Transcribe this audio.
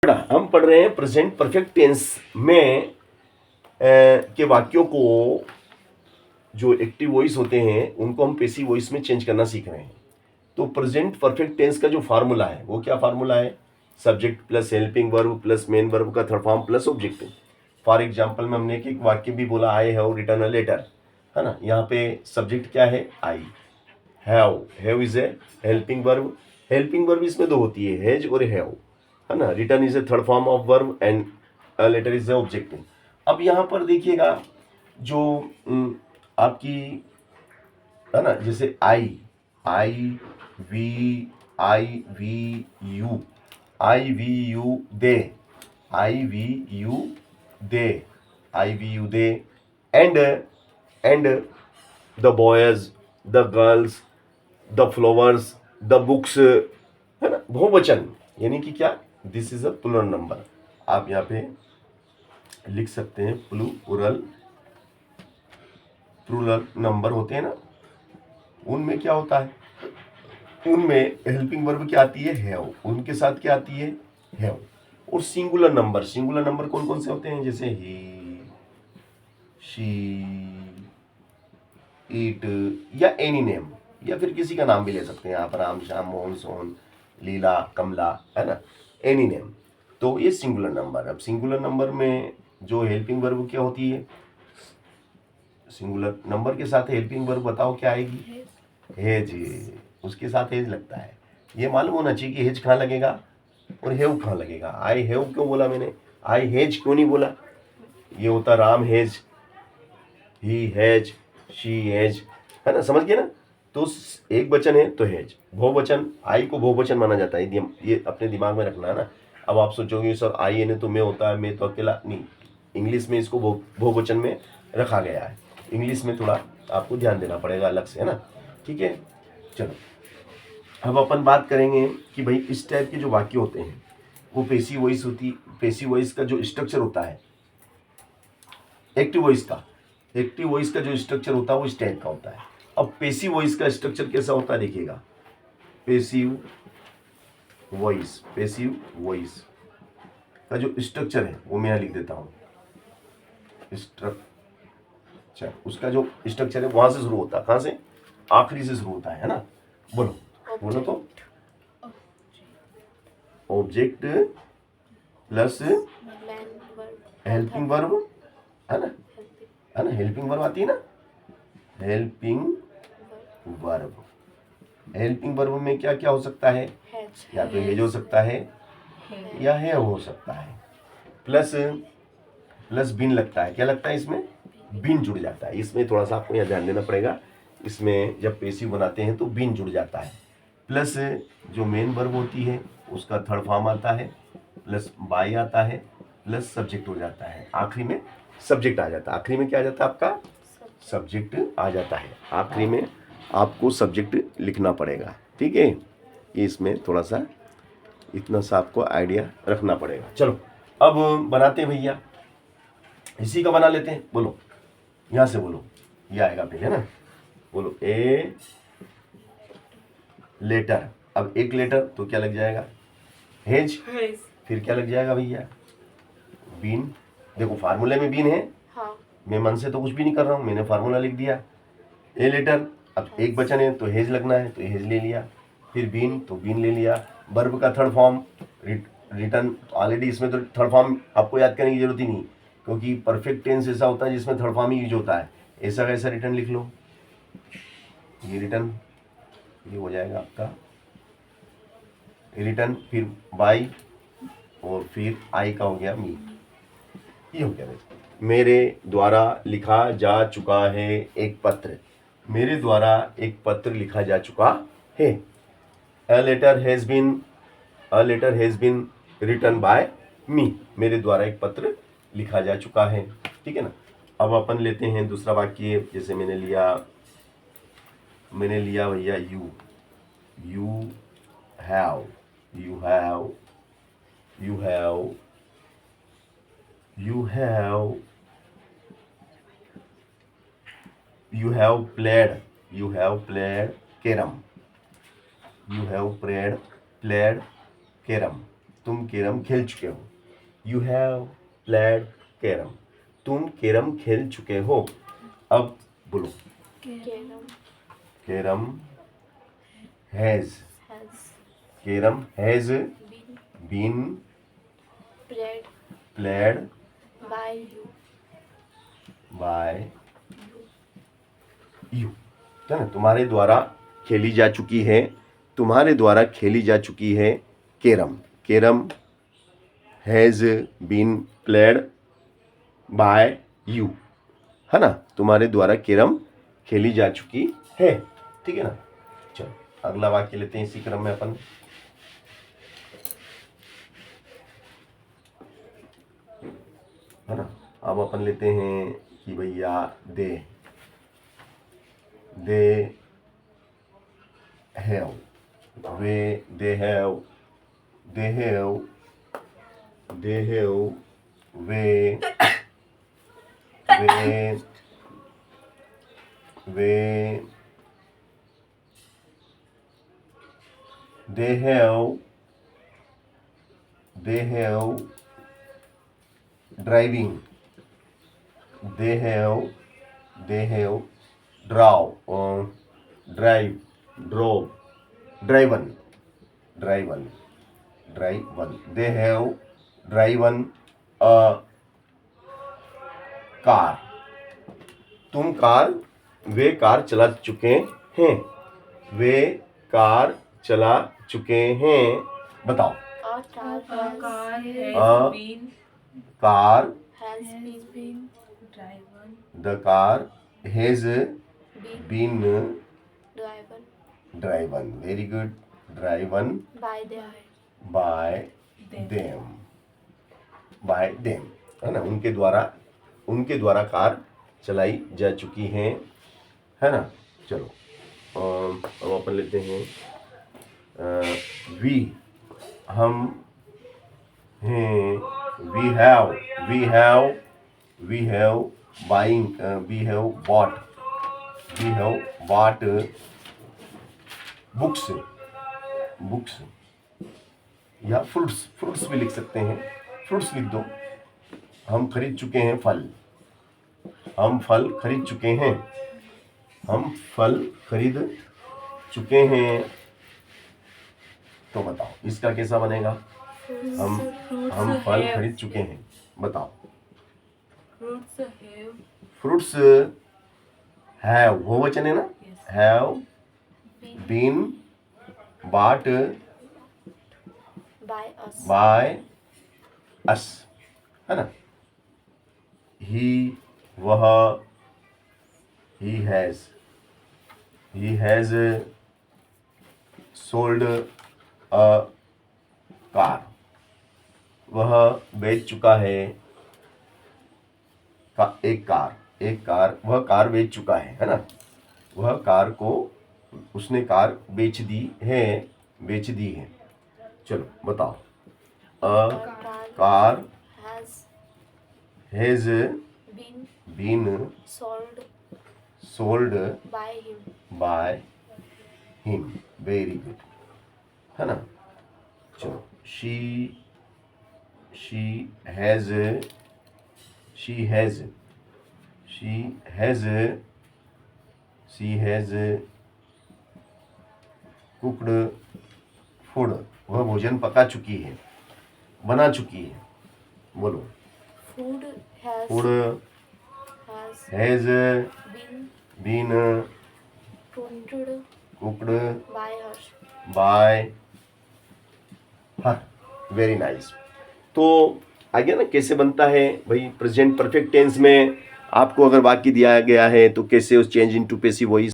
हम पढ़ रहे हैं प्रेजेंट परफेक्ट टेंस में के वाक्यों को जो एक्टिव वॉइस होते हैं उनको हम पैसिव वॉइस में चेंज करना सीख रहे हैं। तो प्रेजेंट परफेक्ट टेंस का जो फार्मूला है वो क्या फार्मूला है? Subject plus helping verb plus main verb का third form plus object. For example में हमने एक वाक्य भी बोला, I have written a letter, है ना। यहाँ पे सब्जेक्ट क्या है? I. Have is a helping verb. Helping verb इसमें दो होती है, हैज और हैव, है ना। Return is a third form of verb and letter is a object. अब यहाँ पर देखिएगा जो आपकी, है ना, जैसे I we you, I we you they, I we you they, I we you they, and the boys, the girls, the flowers, the books, है ना। बहुवचन यानी कि क्या? This is a plural number. आप यहाँ पे लिख सकते हैं प्लूरल नंबर होते हैं ना, उनमें क्या होता है? उनमें हेल्पिंग वर्ब क्या आती है? हैव। उनके साथ क्या आती है? हैव। और सिंगुलर नंबर कौन कौन से होते हैं? जैसे ही, शी, इट, या एनी नेम, या फिर किसी का नाम भी ले सकते हैं आप, राम, श्याम, मोहन, सोहन, लीला, कमला, है ना, एनी नेम। तो ये सिंगुलर नंबर। अब सिंगुलर नंबर में जो हेल्पिंग वर्ब क्या होती है? सिंगुलर नंबर के साथ हेल्पिंग वर्ब बताओ क्या आएगी? हेज। उसके साथ हेज लगता है। ये मालूम होना चाहिए कि हेज कहाँ लगेगा और हेव कहाँ लगेगा। आई हेव क्यों बोला मैंने? आई हेज क्यों नहीं बोला? ये होता Ram hedge, he has, she has, है ना। समझ गए ना। तो एक वचन है तो हैज, बहुवचन, आई को बहुवचन माना जाता है, ये अपने दिमाग में रखना है ना। अब आप सोचोगे सर आई है तो मैं होता है, मैं तो अकेला नहीं। इंग्लिश में इसको बहुवचन में रखा गया है। इंग्लिश में थोड़ा आपको ध्यान देना पड़ेगा अलग से, है ना। ठीक है, चलो अब अपन बात करेंगे कि भाई इस टाइप के जो वाक्य होते हैं वो पैसिव वॉइस होती। पैसिव वॉइस का जो स्ट्रक्चर होता है एक्टिव वॉइस का जो स्ट्रक्चर होता है वो इस टाइप का होता है। अब पैसिव वॉइस का स्ट्रक्चर कैसा होता है देखिएगा। पैसिव वॉइस का जो स्ट्रक्चर है वो मैं यहाँ लिख देता हूँ। स्ट्रक्चर, उसका जो स्ट्रक्चर है वहां से शुरू होता है। कहाँ से? आखिरी से शुरू होता है ना। बोलो तो ऑब्जेक्ट प्लस हेल्पिंग वर्ब, है ना, हेल्पिंग वर्ब आती है ना। हेल्पिंग वर्ब में क्या क्या हो सकता है? या तो हेज हो सकता है या हैव हो सकता है। प्लस बिन लगता है। क्या लगता है इसमें? बिन जुड़ जाता है। इसमें थोड़ा सा आपको यहाँ ध्यान देना पड़ेगा। इसमें जब पैसिव बनाते हैं तो बिन जुड़ जाता है। प्लस जो मेन वर्ब होती है उसका थर्ड फॉर्म आता है, प्लस बाय आता है, प्लस सब्जेक्ट हो जाता है। आखिरी में सब्जेक्ट आ जाता है। आखिरी में क्या आ जाता है? आपका सब्जेक्ट आ जाता है। आखिरी में आपको सब्जेक्ट लिखना पड़ेगा। ठीक है, इसमें थोड़ा सा इतना सा आपको आइडिया रखना पड़ेगा। चलो अब बनाते हैं भैया, इसी का बना लेते हैं। बोलो, यहाँ से बोलो, ये आएगा फिर, है ना। बोलो ए लेटर। अब एक लेटर तो क्या लग जाएगा? हेज। फिर क्या लग जाएगा भैया? बीन। देखो फार्मूले में बीन है। हाँ। मैं मन से तो कुछ भी नहीं कर रहा हूँ, मैंने फार्मूला लिख दिया। ए लेटर, अब एक वचन है तो हेज लगना है तो हेज ले लिया। फिर बीन तो बीन ले लिया। वर्ब का थर्ड फॉर्म रिटर्न, ऑलरेडी इसमें तो थर्ड फॉर्म आपको याद करने की जरूरत ही नहीं, क्योंकि परफेक्ट टेंस ऐसा होता है जिसमें थर्ड फॉर्म ही यूज होता है। ऐसा वैसा रिटर्न लिख लो। ये रिटर्न, ये हो जाएगा आपका रिटर्न, फिर बाई, और फिर आई का हो गया मी। ये हो गया। मेरे द्वारा लिखा जा चुका है एक पत्र। मेरे द्वारा एक पत्र लिखा जा चुका है। A letter has been written by me। मेरे द्वारा एक पत्र लिखा जा चुका है। ठीक है ना। अब अपन लेते हैं दूसरा वाक्य। जैसे मैंने लिया भैया you have played carrom. You have played carrom. तुम कैरम खेल चुके हो। यू हैव प्लेड कैरम, तुम कैरम खेल चुके हो। अब बोलो carrom has, carrom has been played by you, है ना, तुम्हारे द्वारा खेली जा चुकी है, तुम्हारे द्वारा खेली जा चुकी है carrom. Carrom has been played by you, है ना, तुम्हारे द्वारा कैरम खेली जा चुकी है। ठीक है ना। चलो अगला वाक्य लेते हैं इसी क्रम में अपन। है ना, अब अपन लेते हैं कि भैया they have, way they have way they have driving, they have drove, driven, they have driven a car, way car चला चुके हैं, वे कार चला चुके हैं। बताओ the car has been driven, very good, driven by them, है ना, उनके द्वारा कार चलाई जा चुकी है ना। चलो अब अपन लेते हैं वी, हम हैं, वी हैव bought बुक्स या फ्रूट्स भी लिख सकते हैं, फ्रूट्स लिख दो। हम खरीद चुके हैं फल, हम फल खरीद चुके हैं। तो बताओ इसका कैसा बनेगा। हम फल खरीद चुके हैं, बताओ। फ्रूट्स हैव, वो वचन है ना, have been bought by us, है ना। he has sold a car, वह बेच चुका है वह कार बेच चुका है ना। वह कार को उसने कार बेच दी है। चलो बताओ, a car has been sold by him, very good, है ना। चलो she has cooked food, वह भोजन पका चुकी है, बना चुकी है। बोलो food has been cooked by her, very nice. तो आगे ना कैसे बनता है भाई प्रेजेंट परफेक्ट टेंस में, आपको अगर वाक्य दिया गया है तो कैसे उस चेंज इनटू पैसिव वॉइस